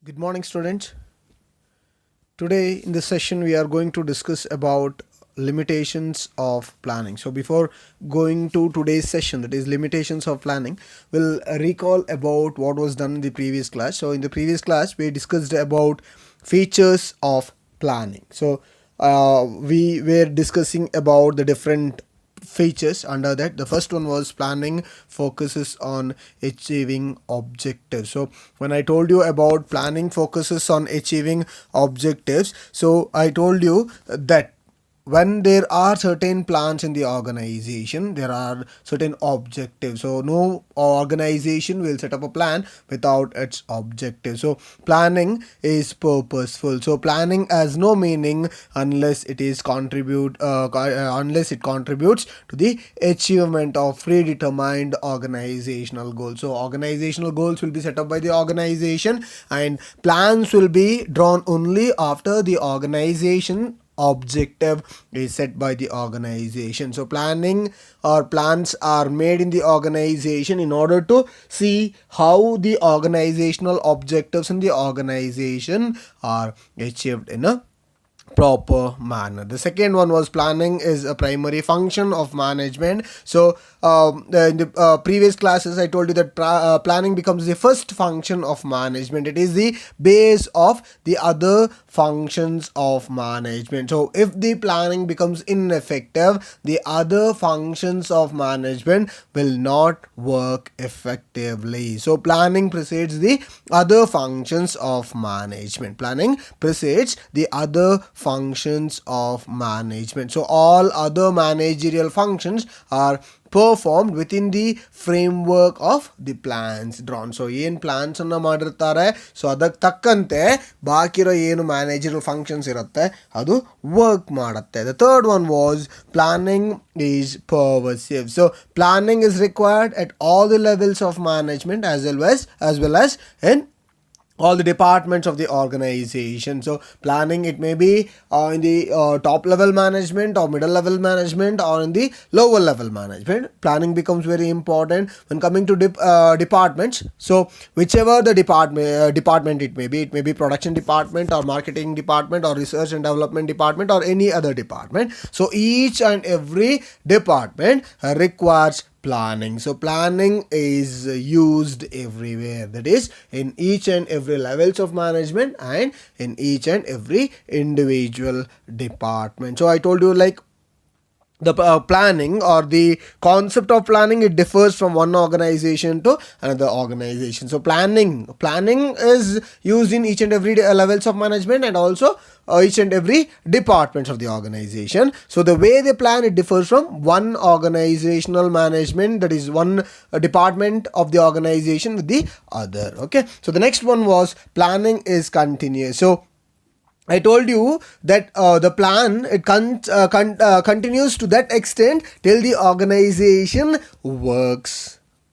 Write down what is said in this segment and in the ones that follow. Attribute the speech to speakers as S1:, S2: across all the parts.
S1: Good morning, students. Today in this session we are going to discuss about limitations of planning. So before going to today's session, that is limitations of planning, we'll recall about what was done in the previous class. So in the previous class we discussed about features of planning. So we were discussing about the different features under that. The first one was planning focuses on achieving objectives. So when I told you about planning focuses on achieving objectives, so I told you that when there are certain plans in the organization, there are certain objectives. So no organization will set up a plan without its objective. So planning is purposeful. So planning has no meaning unless it contributes to the achievement of predetermined organizational goals. So organizational goals will be set up by the organization, and plans will be drawn only after the organization objective is set by the organization. So planning or plans are made in the organization in order to see how the organizational objectives in the organization are achieved in a proper manner. The second one was planning is a primary function of management. So in the previous classes I told you that planning becomes the first function of management. It is the base of the other functions of management. So if the planning becomes ineffective, the other functions of management will not work effectively. So planning precedes the other functions of management. Planning precedes the other functions of management. So all other managerial functions are performed within the framework of the plans drawn. So ಏನು plants ಅನ್ನ ಮಾಡಿರ್ತಾರೆ, so ಅದಕ್ಕೆ ತಕ್ಕಂತೆ ಬಾಕಿರೋ ಏನು managerial functions ಇರುತ್ತೆ ಅದು work ಮಾಡುತ್ತೆ. The third one was planning is pervasive. So planning is required at all the levels of management as well as in all the departments of the organization. So planning, it may be in the top level management or middle level management or in the lower level management. Planning becomes very important when coming to departments. So whichever the department it may be production department or marketing department or research and development department or any other department. So each and every department requires planning. So planning is used everywhere, that is in each and every levels of management and in each and every individual department. So I told you like the planning or the concept of planning, it differs from one organization to another organization. So planning is used in each and every levels of management and also each and every departments of the organization. So the way they plan, it differs from one organizational management, that is one department of the organization with the other. Okay, so the next one was planning is continuous. So I told you that the plan, it continues to that extent till the organization works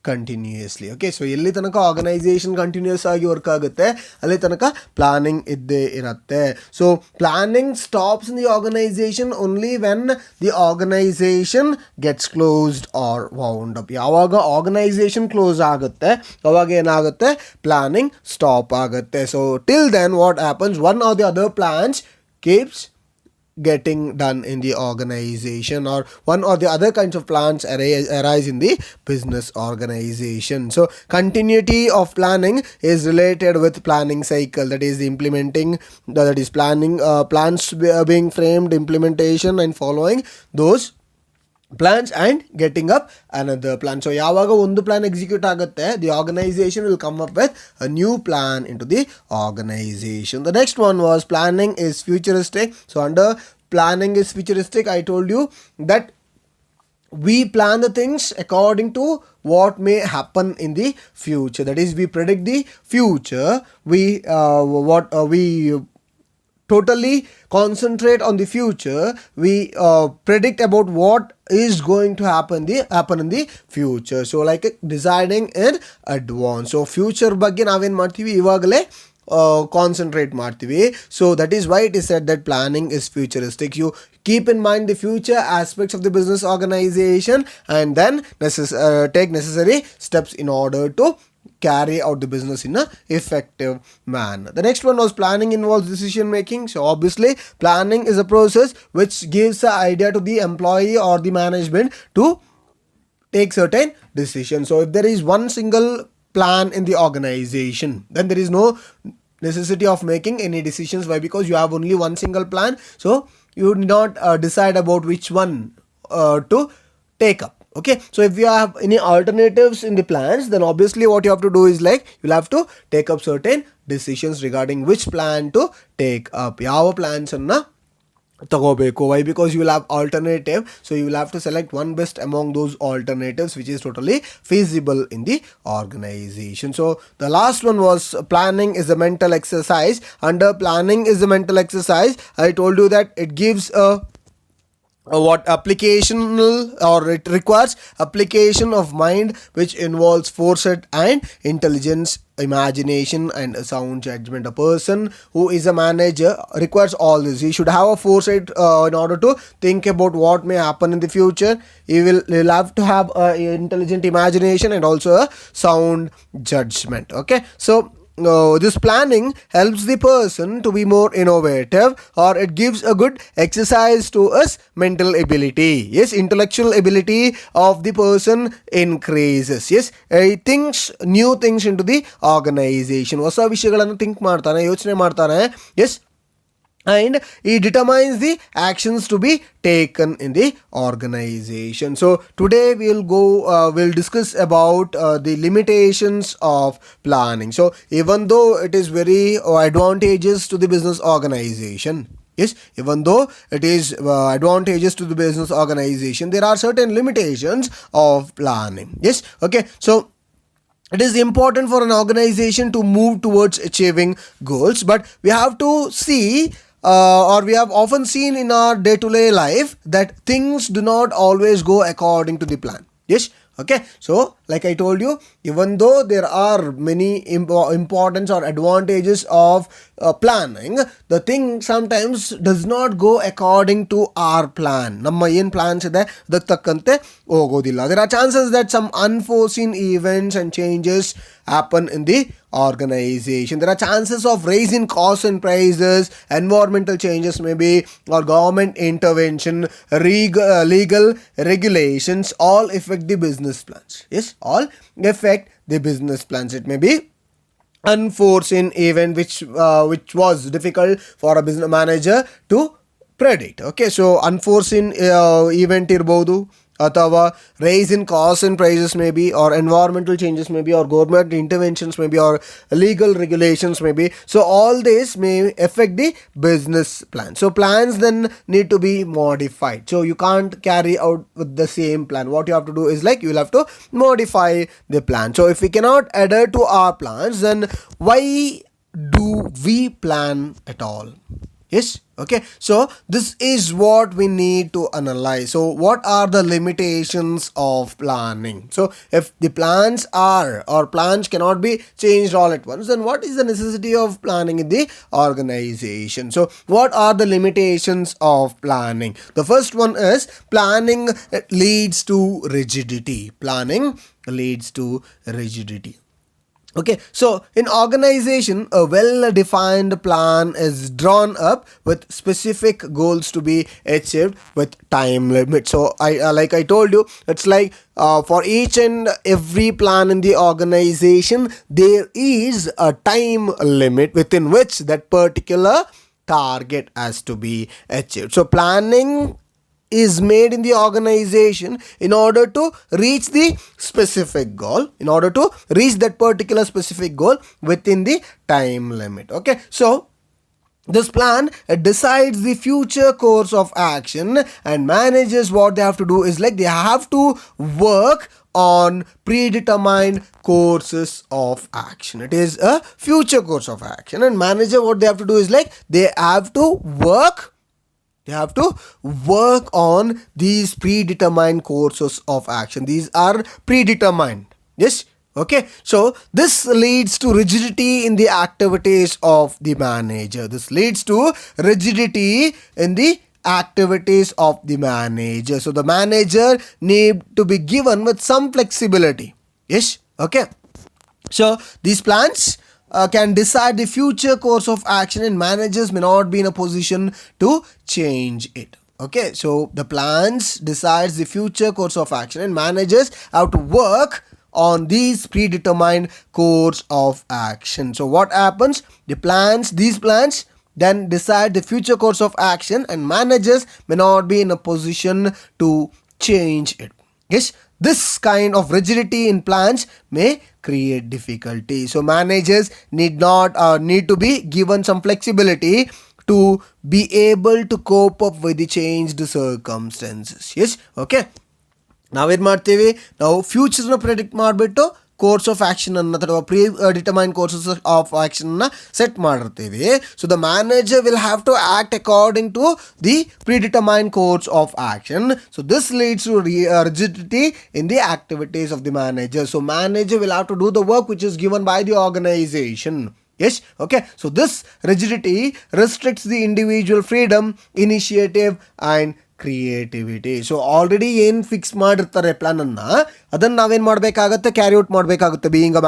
S1: continuously. Okay, so ಎಲ್ಲಿ ತನಕ organisation continuous ಆಗಿ work ಆಗುತ್ತೆ ಅಲ್ಲಿ ತನಕ planning ಇದ್ದೇ ಇರುತ್ತೆ. So planning stops in the organisation only when the organisation gets closed or wound up. ಯಾವಾಗ organisation close ಆಗುತ್ತೆ ಅವಾಗ ಏನಾಗುತ್ತೆ, ಪ್ಲಾನಿಂಗ್ ಸ್ಟಾಪ್ ಆಗುತ್ತೆ. So till then what happens, one or the other plans keeps getting done in the organization, or one or the other kinds of plans arise in the business organization. So continuity of planning is related with planning cycle, that is the implementing, that is planning, plans being framed, implementation and following those plans and getting up another plan. So ಯಾವಾಗ ಒಂದು plan execute ಆಗುತ್ತೆ, the organization will come up with a new plan into the organization. The next one was planning is futuristic. So under planning is futuristic, I told you that we plan the things according to what may happen in the future. That is, we predict the future. We totally concentrate on the future. We predict about what is going to happen in the future. So like deciding in advance. So future ಬಗ್ಗೆ ನಾವೇನು ಮಾಡ್ತೀವಿ, ಇವಾಗಲೇ concentrate ಮಾಡ್ತೀವಿ. So that is why it is said that planning is futuristic. You keep in mind the future aspects of the business organization and then take necessary steps in order to carry out the business in a effective manner. The next one was planning involves decision making. So obviously planning is a process which gives an idea to the employee or the management to take certain decisions. So if there is one single plan in the organization, then there is no necessity of making any decisions. Why? Because you have only one single plan, so you need not decide about which one to take up. Okay, so if you have any alternatives in the plans, then obviously what you have to do is like you'll have to take up certain decisions regarding which plan to take up. ಯಾವ plans ಅನ್ನ ತಗೋಬೇಕು. Why? Because you will have alternative, so you will have to select one best among those alternatives which is totally feasible in the organization. So the last one was planning is a mental exercise. Under planning is a mental exercise, I told you that it gives what applicational, or it requires application of mind which involves foresight and intelligence, imagination and sound judgment. A person who is a manager requires all this. He should have a foresight in order to think about what may happen in the future. He'll have to have intelligent imagination and also a sound judgment. Okay, so this planning helps the person to be more innovative, or it gives a good exercise to us mental ability. Yes, intellectual ability of the person increases. Yes, he thinks new things into the organization. ಹೊಸ ವಿಷಯಗಳನ್ನು think ಮಾಡ್ತಾನೆ, ಯೋಚನೆ ಮಾಡ್ತಾನೆ. Yes, and he determines the actions to be taken in the organization. So today we'll discuss about the limitations of planning. So even though it is very advantageous to the business organization, yes, even though it is advantageous to the business organization, there are certain limitations of planning. Yes, okay, so it is important for an organization to move towards achieving goals, but we have to see, or we have often seen in our day-to-day life, that things do not always go according to the plan. Yes, okay, so like I told you, even though there are many importance or advantages of planning, the thing sometimes does not go according to our plan. Namma ಏನು plans ಇದೆ ಅದಕ್ಕೆ ತಕ್ಕಂತೆ ಹೋಗೋದಿಲ್ಲ. There are chances that some unforeseen events and changes happen in the organization. There are chances of raising costs and prices, environmental changes maybe, or government intervention, legal regulations, all affect the business plans. Yes, all affect the business plans. It may be unforeseen event which was difficult for a business manager to predict. Okay, so unforeseen event ಇರ್ಬೋದು, ಅಥವಾ raise in costs and prices maybe, or environmental changes maybe, or government interventions maybe, or legal regulations maybe. So all this may affect the business plan. So plans then need to be modified. So you can't carry out with the same plan. What you have to do is like you'll have to modify the plan. So if we cannot adhere to our plans, then why do we plan at all? Yes, okay, so this is what we need to analyze. So what are the limitations of planning? So if the plans are, or plans cannot be changed all at once, then what is the necessity of planning in the organization? So what are the limitations of planning? The first one is planning leads to rigidity. Planning leads to rigidity. Okay, so in organization, a well-defined plan is drawn up with specific goals to be achieved with time limit. So like I told you, it's like for each and every plan in the organization, there is a time limit within which that particular target has to be achieved. So planning is made in the organization in order to reach the specific goal, in order to reach that particular specific goal within the time limit. Okay, so this plan decides the future course of action, and managers, what they have to do is like they have to work on predetermined courses of action. It is a future course of action, and manager, what they have to do is like they have to work on these predetermined courses of action. These are predetermined. Yes, okay, so this leads to rigidity in the activities of the manager. This leads to rigidity in the activities of the manager. So the manager need to be given with some flexibility. Yes, okay, So these plans can decide the future course of action, and managers may not be in a position to change it. Okay, so the plans decides the future course of action, and managers have to work on these predetermined course of action. So what happens? These plans then decide the future course of action, and managers may not be in a position to change it. Yes, this kind of rigidity in plans may create difficulty. So managers need to be given some flexibility to be able to cope up with the changed circumstances. Yes, okay. ನಾವೇನು ಮಾಡ್ತೀವಿ, ನಾವು ಫ್ಯೂಚರ್ನ predict ಮಾಡಿಬಿಟ್ಟು course of action ಅನ್ನು ಅಥವಾ predetermine courses of ಆ್ಯಕ್ಷನ್ನ set ಮಾಡಿರ್ತೀವಿ. So the manager will have to act according to the predetermine course of action. So this leads to rigidity in the activities of the manager. So manager will have to do the work which is given by the organization. Yes, okay. So this rigidity restricts the individual freedom, initiative and creativity. So already ಏನು fix ಮಾಡಿರ್ತಾರೆ ಪ್ಲಾನನ್ನು, ಅದನ್ನು ನಾವೇನು ಮಾಡಬೇಕಾಗತ್ತೆ, carry out ಮಾಡಬೇಕಾಗುತ್ತೆ. Being a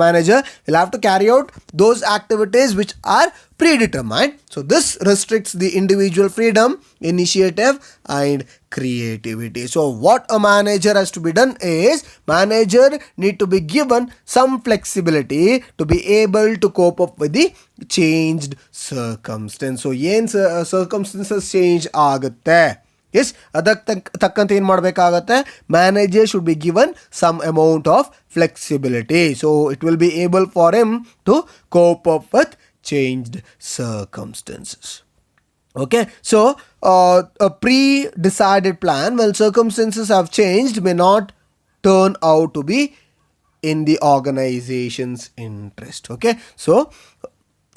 S1: manager will have to carry out those activities which are predetermined. So this restricts the individual freedom, initiative and creativity. So what a manager has to be done is, manager need to be given some flexibility to be able to cope up with the changed circumstance. So ಏನು circumstances change ಆಗುತ್ತೆ, yes, ಅದಕ್ಕೆ ತಕ್ಕಂತೆ ಏನು ಮಾಡಬೇಕಾಗತ್ತೆ, manager should be given some amount of flexibility. So it will be able for him to cope up with changed circumstances. Okay, so a pre-decided plan, when circumstances have changed, may not turn out to be in the organization's interest. Okay, so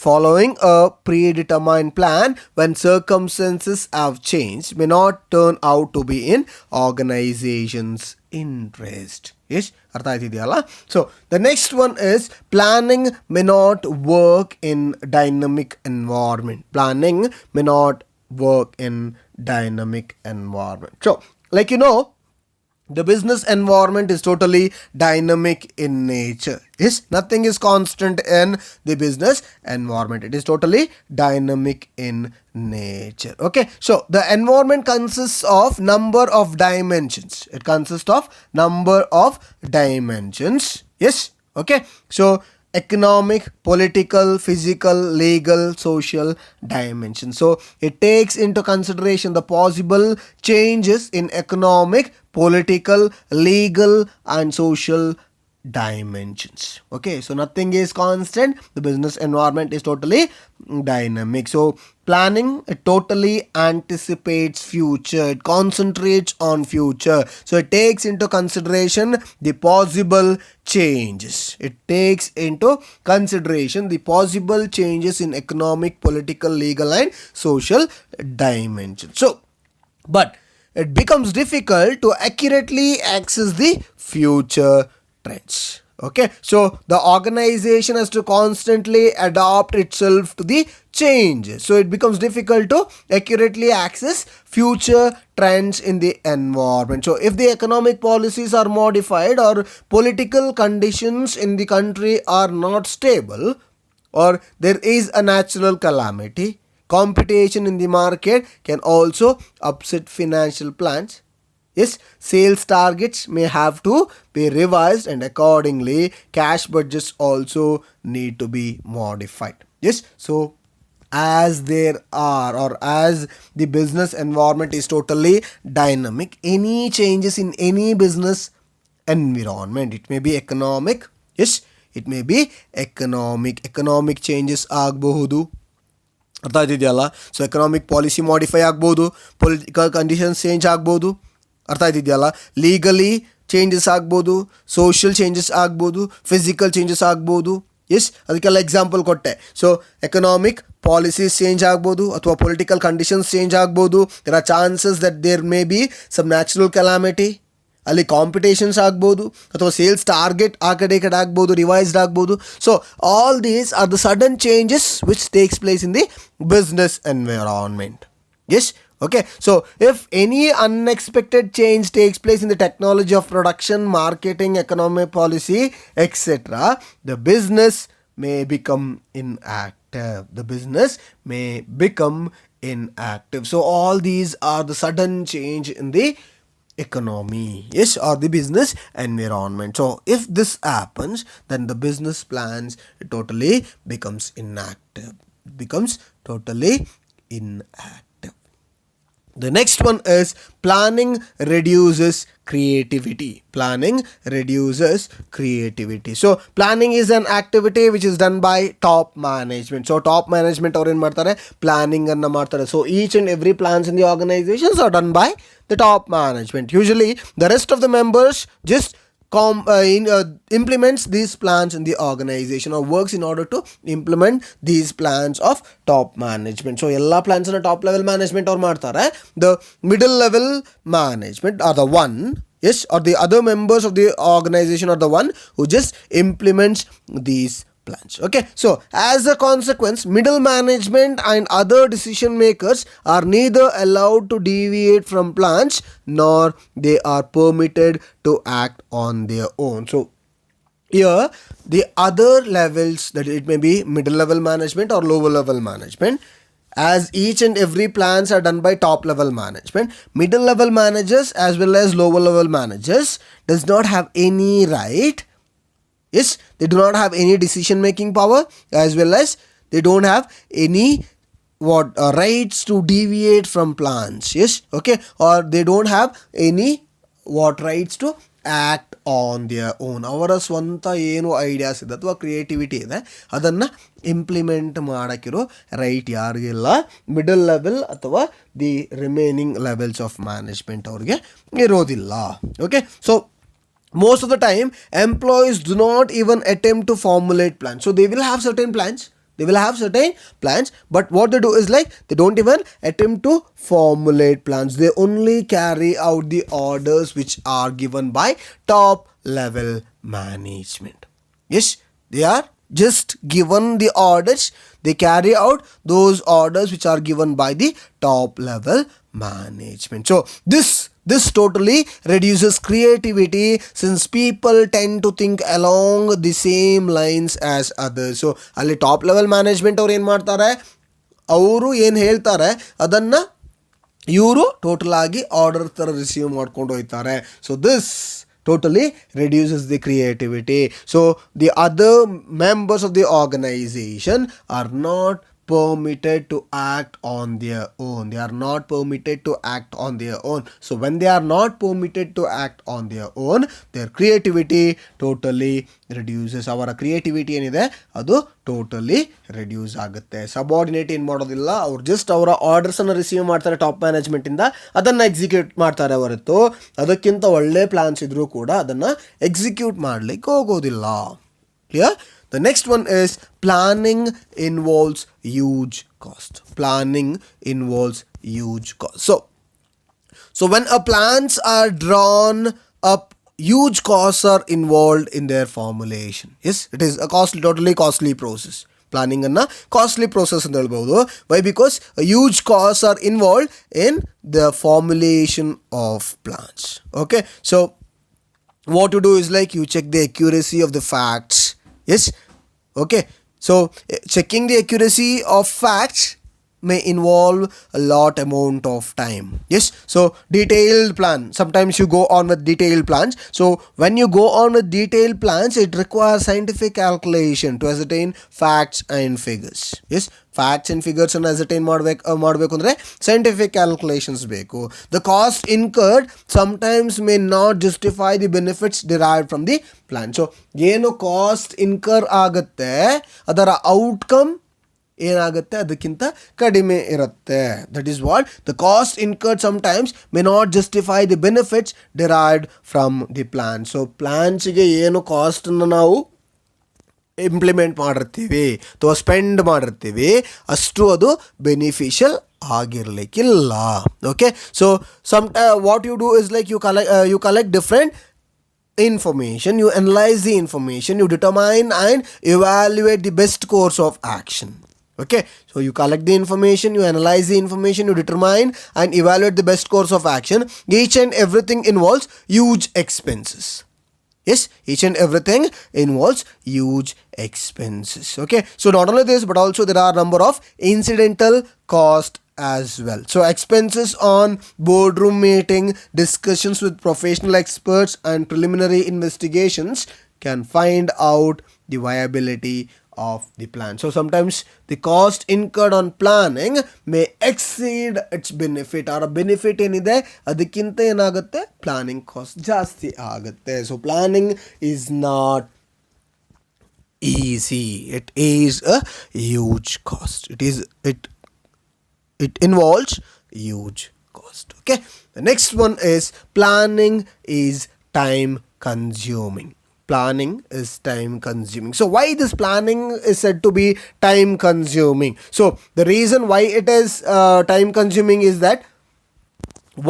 S1: following a predetermined plan, when circumstances have changed, may not turn out to be in organization's interest. Yes, ಅರ್ಥ ಆಯ್ತಿದೆಯಲ್ಲ. So the next one is planning may not work in dynamic environment. Planning may not work in dynamic environment. So like you know, the business environment is totally dynamic in nature. Yes, nothing is constant in the business environment. It is totally dynamic in nature. Okay, so the environment consists of number of dimensions. It consists of number of dimensions. Yes, okay. So economic, political, physical, legal, social dimension. So it takes into consideration the possible changes in economic, political, legal and social dimensions. Okay, so nothing is constant. The business environment is totally dynamic. So planning, it totally anticipates future. It concentrates on future. So it takes into consideration the possible changes. It takes into consideration the possible changes in economic, political, legal and social dimensions. So but it becomes difficult to accurately access the future trends. Okay, so the organization has to constantly adapt itself to the changes. So it becomes difficult to accurately access future trends in the environment. So if the economic policies are modified, or political conditions in the country are not stable, or there is a natural calamity, competition in the market can also upset financial plans. Yes, sales targets may have to be revised, and accordingly cash budgets also need to be modified. Yes, so as there are, or as the business environment is totally dynamic, any changes in any business environment, it may be economic, yes, it may be economic changes ಆಗಬಹುದು. ಅರ್ಥ ಆಯ್ತಿದೆಯಲ್ಲ. ಸೊ economic policy modify ಆಗ್ಬೋದು, political conditions change ಆಗ್ಬೋದು. ಅರ್ಥ ಆಯ್ತಿದೆಯಲ್ಲ. Legally changes ಆಗ್ಬೋದು, social changes ಆಗ್ಬೋದು, ಫಿಸಿಕಲ್ ಚೇಂಜಸ್ ಆಗ್ಬೋದು. ಎಸ್, ಅದಕ್ಕೆಲ್ಲ ಎಕ್ಸಾಂಪಲ್ ಕೊಟ್ಟೆ. ಸೊ ಎಕನಾಮಿಕ್ ಪಾಲಿಸೀಸ್ ಚೇಂಜ್ ಆಗ್ಬೋದು, ಅಥವಾ ಪೊಲಿಟಿಕಲ್ ಕಂಡೀಷನ್ಸ್ ಚೇಂಜ್ ಆಗ್ಬೋದು. There are chances that there may be some natural calamity, ಅಲ್ಲಿ ಕಾಂಪಿಟೇಷನ್ಸ್ ಆಗ್ಬೋದು, ಅಥವಾ ಸೇಲ್ಸ್ ಟಾರ್ಗೆಟ್ ಆ ಕಡೆ ಈ ಕಡೆ ಆಗ್ಬೋದು, ರಿವೈಸ್ಡ್ ಆಗ್ಬೋದು. So all these are the sudden changes which takes place in the business environment. Yes, Okay, so if any unexpected change takes place in the technology of production, marketing, economic policy, etc., the business may become inactive. The business may become inactive. So all these are the sudden change in the economy, yes, or the business environment. So if this happens, then the business plans totally becomes inactive, becomes totally inactive. The next one is planning reduces creativity. Planning reduces creativity. So planning is an activity which is done by top management. So top management or in ಮಾಡ್ತಾರೆ planning ಅನ್ನ ಮಾಡ್ತಾರೆ. So each and every plans in the organizations are done by the top management. Usually the rest of the members just implements these plans in the organization or works in order to implement these plans of top management. So ಎಲ್ಲ plans in a top level management or ಮಾಡ್ತಾರೆ. The middle level management are the one, yes, or the other members of the organization are the one who just implements these plans. Okay, so as a consequence, middle management and other decision makers are neither allowed to deviate from plans nor they are permitted to act on their own. So here the other levels, that it may be middle level management or lower level management, as each and every plans are done by top level management, middle level managers as well as lower level managers does not have any right. Yes, they do not have any decision making power, as well as they don't have any rights to deviate from plans. Yes, okay, or they don't have any rights to act on their own. ಅವರ ಸ್ವಂತ ಏನು ideas ಇದೆ ಅಥವಾ creativity ಇದೆ ಅದನ್ನು implement ಮಾಡೋಕ್ಕಿರೋ right ಯಾರಿಗಿಲ್ಲ, middle level ಅಥವಾ the remaining levels of management ಅವ್ರಿಗೆ ಇರೋದಿಲ್ಲ. Okay, so most of the time employees do not even attempt to formulate plans. So they will have certain plans, but what they do is like they don't even attempt to formulate plans. They only carry out the orders which are given by top level management. Yes, they are just given the orders, they carry out those orders which are given by the top level management. So this totally reduces creativity, since people tend to think along the same lines as others. So ಅಲ್ಲಿ top level management ಅವ್ರು ಏನು ಮಾಡ್ತಾರೆ, ಅವರು ಏನು ಹೇಳ್ತಾರೆ ಅದನ್ನು ಇವರು total ಆಗಿ ಆರ್ಡರ್ ಥರ ರಿಸೀವ್ ಮಾಡ್ಕೊಂಡು ಹೋಗ್ತಾರೆ. So this totally reduces the creativity. So the other members of the organization are not permitted to act on their own. They are not permitted to act on their own. So when they are not permitted to act on their own, their creativity totally reduces. Our creativity ಏನಿದೆ ಅದು totally reduce ಆಗುತ್ತೆ. Subordinate ಏನು ಮಾಡೋದಿಲ್ಲ, ಅವ್ರು just ಅವರ ಆರ್ಡರ್ಸನ್ನು receive ಮಾಡ್ತಾರೆ top ಮ್ಯಾನೇಜ್ಮೆಂಟಿಂದ, ಅದನ್ನು execute ಮಾಡ್ತಾರೆ ಹೊರತು ಅದಕ್ಕಿಂತ ಒಳ್ಳೆ ಪ್ಲಾನ್ಸ್ ಇದ್ರೂ ಕೂಡ ಅದನ್ನು ಎಕ್ಸಿಕ್ಯೂಟ್ ಮಾಡಲಿಕ್ಕೆ ಹೋಗೋದಿಲ್ಲ. Clear? The next one is planning involves huge cost. Planning involves huge cost. So when a plans are drawn up, huge costs are involved in their formulation. Yes, it is a totally costly process. Planning anna costly process ಅಂತ ಹೇಳ್ಬೋದು. Why? Because huge costs are involved in the formulation of plans. Okay, so what you do is like you check the accuracy of the facts. Yes, okay, so checking the accuracy of facts may involve a lot amount of time. Yes, so detailed plan, sometimes you go on with detailed plans. So when you go on with detailed plans, it requires scientific calculation to ascertain facts and figures. Yes, facts and figures ಅನ್ನು ascertain ಮಾಡಬೇಕು ಅಂದರೆ scientific calculations ಬೇಕು. The cost incurred sometimes may not justify the benefits derived from the plan. So ಏನು cost incur ಆಗುತ್ತೆ ಅದರ outcome ಏನಾಗುತ್ತೆ ಅದಕ್ಕಿಂತ ಕಡಿಮೆ ಇರುತ್ತೆ. That is what the cost incurred sometimes may not justify the benefits derived from the plan. So ಪ್ಲಾನ್ಸ್ಗೆ ಏನು ಕಾಸ್ಟನ್ನು ನಾವು ಇಂಪ್ಲಿಮೆಂಟ್ ಮಾಡಿರ್ತೀವಿ ಅಥವಾ ಸ್ಪೆಂಡ್ ಮಾಡಿರ್ತೀವಿ ಅಷ್ಟು ಅದು ಬೆನಿಫಿಷಿಯಲ್ ಆಗಿರಲಿಕ್ಕಿಲ್ಲ. Okay, so what you do is like you collect different information, you analyze the information, you determine and evaluate the best course of action. Okay, so you collect the information, you analyze the information, you determine and evaluate the best course of action. Each and everything involves huge expenses. Yes, each and everything involves huge expenses. Okay, so not only this, but also there are a number of incidental cost as well. So expenses on boardroom meeting, discussions with professional experts and preliminary investigations can find out the viability of the plan. So sometimes the cost incurred on planning may exceed its benefit, or a benefit ಏನಿದೆ ಅದಕ್ಕಿಂತ ಏನಾಗುತ್ತೆ planning cost ಜಾಸ್ತಿ ಆಗುತ್ತೆ. So planning is not easy. It is a huge cost. It involves huge cost. Okay, the next one is planning is time consuming. Planning is time consuming. So why this planning is said to be time consuming? So the reason why it is time consuming is that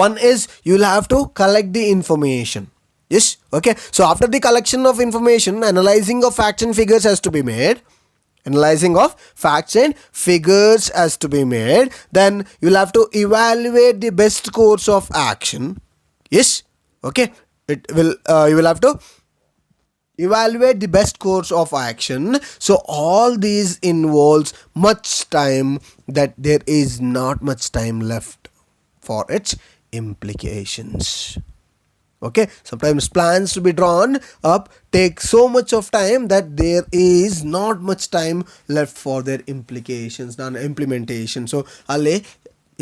S1: one is you'll have to collect the information. Yes, okay, so after the collection of information, analyzing of facts and figures has to be made. Analyzing of facts and figures has to be made. Then you'll have to evaluate the best course of action. Yes, okay, you will have to evaluate the best course of action. So all these involves much time, that there is not much time left for its implications. Okay, sometimes plans to be drawn up take so much of time that there is not much time left for their implications and implementation. So alle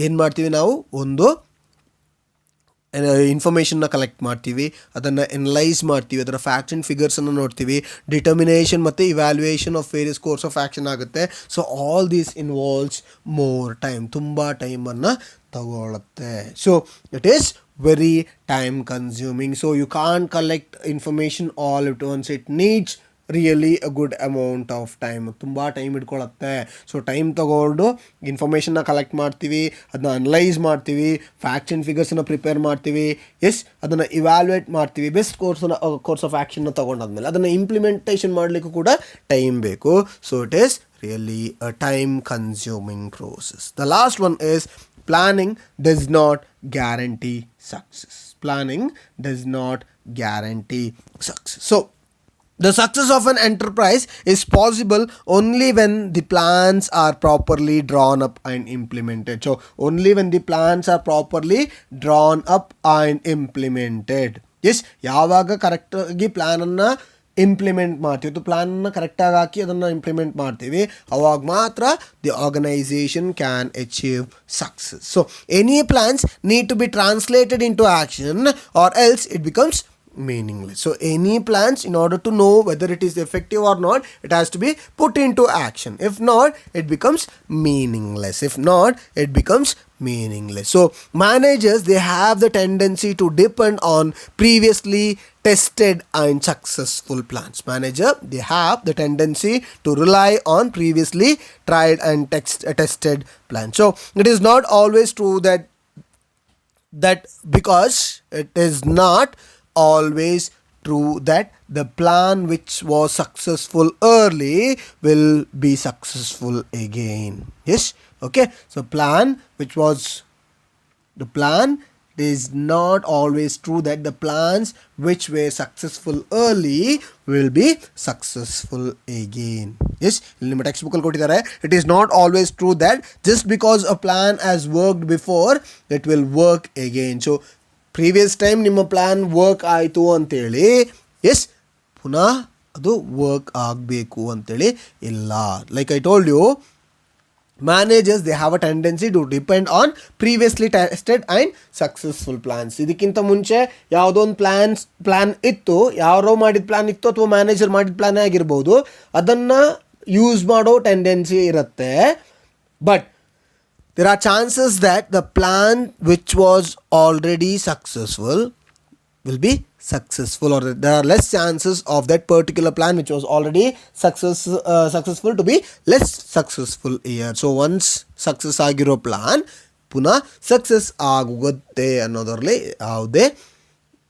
S1: ಏನು ಮಾಡ್ತೀವಿ ನಾವು ಒಂದು ಇನ್ಫಾರ್ಮೇಷನ್ನ collect ಮಾಡ್ತೀವಿ, ಅದನ್ನು ಎನಲೈಸ್ ಮಾಡ್ತೀವಿ, ಅದರ facts and ಫಿಗರ್ಸನ್ನು ನೋಡ್ತೀವಿ, determination ಮತ್ತು evaluation of various course of action ಆಗುತ್ತೆ. So all these involves more time, ತುಂಬ ಟೈಮನ್ನು ತಗೊಳುತ್ತೆ. So it is very time consuming. So you can't collect information all at once. It needs really a good amount of time. ತುಂಬ time ಹಿಡ್ಕೊಳತ್ತೆ. So time ತಗೊಂಡು ಇನ್ಫಾರ್ಮೇಷನ್ನ collect ಮಾಡ್ತೀವಿ, ಅದನ್ನ analyse ಮಾಡ್ತೀವಿ, facts and ಫಿಗರ್ಸನ್ನು prepare ಮಾಡ್ತೀವಿ. S, ಅದನ್ನು evaluate ಮಾಡ್ತೀವಿ. Best course of ಆ್ಯಕ್ಷನ್ನ ತೊಗೊಂಡಾದ್ಮೇಲೆ ಅದನ್ನು implementation ಮಾಡಲಿಕ್ಕೂ ಕೂಡ ಟೈಮ್ ಬೇಕು. So it is really a time consuming process. The last one is planning does not guarantee success. Planning does not guarantee success. So the success of an enterprise is possible only when the plans are properly drawn up and implemented. So only when the plans are properly drawn up and implemented. Yes, ಯಾವಾಗ ಕರೆಕ್ಟಾಗಿ ಪ್ಲ್ಯಾನನ್ನು implement ಮಾಡ್ತೀವಿ, ಅದು ಪ್ಲ್ಯಾನನ್ನು ಕರೆಕ್ಟಾಗಿ ಹಾಕಿ ಅದನ್ನು implement ಮಾಡ್ತೀವಿ, ಅವಾಗ ಮಾತ್ರ the organisation can achieve success. So any plans need to be translated into action or else it becomes meaningless. So any plans, in order to know whether it is effective or not, it has to be put into action. If not, it becomes meaningless. So managers, they have the tendency to depend on previously tested and successful plans. Manager, they have the tendency to rely on previously tried and tested plans. So it is not always true that because it is not always true that the plan which was successful early will be successful again. Yes, okay, so it is not always true that the plans which were successful early will be successful again. Yes, ನಿಮ್ಮ text ಬುಕ್ಕಲ್ಲಿ ಕೊಟ್ಟಿದ್ದಾರೆ, it is not always true that just because a plan has worked before it will work again. So previous time ನಿಮ್ಮ plan work ಆಯಿತು ಅಂತೇಳಿ yes ಪುನಃ ಅದು work ಆಗಬೇಕು ಅಂತೇಳಿ ಇಲ್ಲ. Like I told you, managers they have a tendency to depend on previously tested and successful plans. ಇದಕ್ಕಿಂತ ಮುಂಚೆ ಯಾವುದೋ ಒಂದು ಪ್ಲ್ಯಾನ್ ಇತ್ತು, ಯಾರೋ ಮಾಡಿದ ಪ್ಲ್ಯಾನ್ ಇತ್ತು ಅಥವಾ ಮ್ಯಾನೇಜರ್ ಮಾಡಿದ ಪ್ಲ್ಯಾನೇ ಆಗಿರ್ಬೋದು, ಅದನ್ನು ಯೂಸ್ ಮಾಡೋ ಟೆಂಡೆನ್ಸಿ ಇರುತ್ತೆ. But there are chances that the plan which was already successful will be successful, or there are less chances of that particular plan which was already successful to be less successful here. So once success agiro plan puna success agutte ಅನ್ನೋದರಲ್ಲಿ ಯಾವುದೇ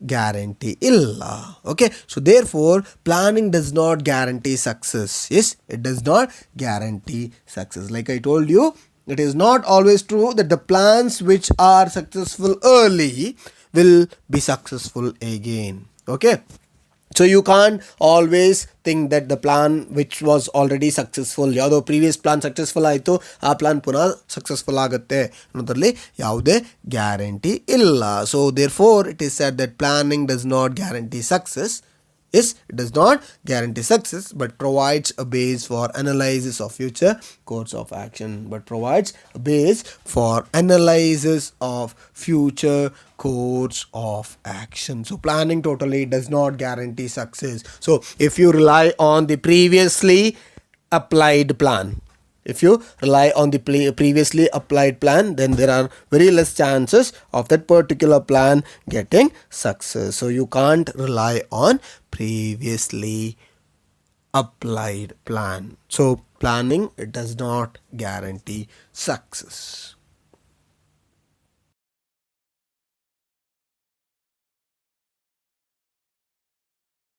S1: guarantee illa. Okay, so therefore planning does not guarantee success. Yes, it does not guarantee success. Like I told you, it is not always true that the plans which are successful early will be successful again. Okay, so you can't always think that the plan which was already successful, ಯಾವುದೋ previous plan successful ಆಯಿತು, ಆ plan ಪುನಃ successful ಆಗುತ್ತೆ ಅನ್ನೋದ್ರಲ್ಲಿ ಯಾವುದೇ guarantee ಇಲ್ಲ. So therefore it is said that planning does not guarantee success. Yes, it does not guarantee success, but provides a base for analysis of future course of action. But provides a base for analysis of future course of action. So planning totally does not guarantee success. So if you rely on the previously applied plan, if you rely on the previously applied plan, then there are very less chances of that particular plan getting success. So you can't rely on previously applied plan. So planning, it does not guarantee success.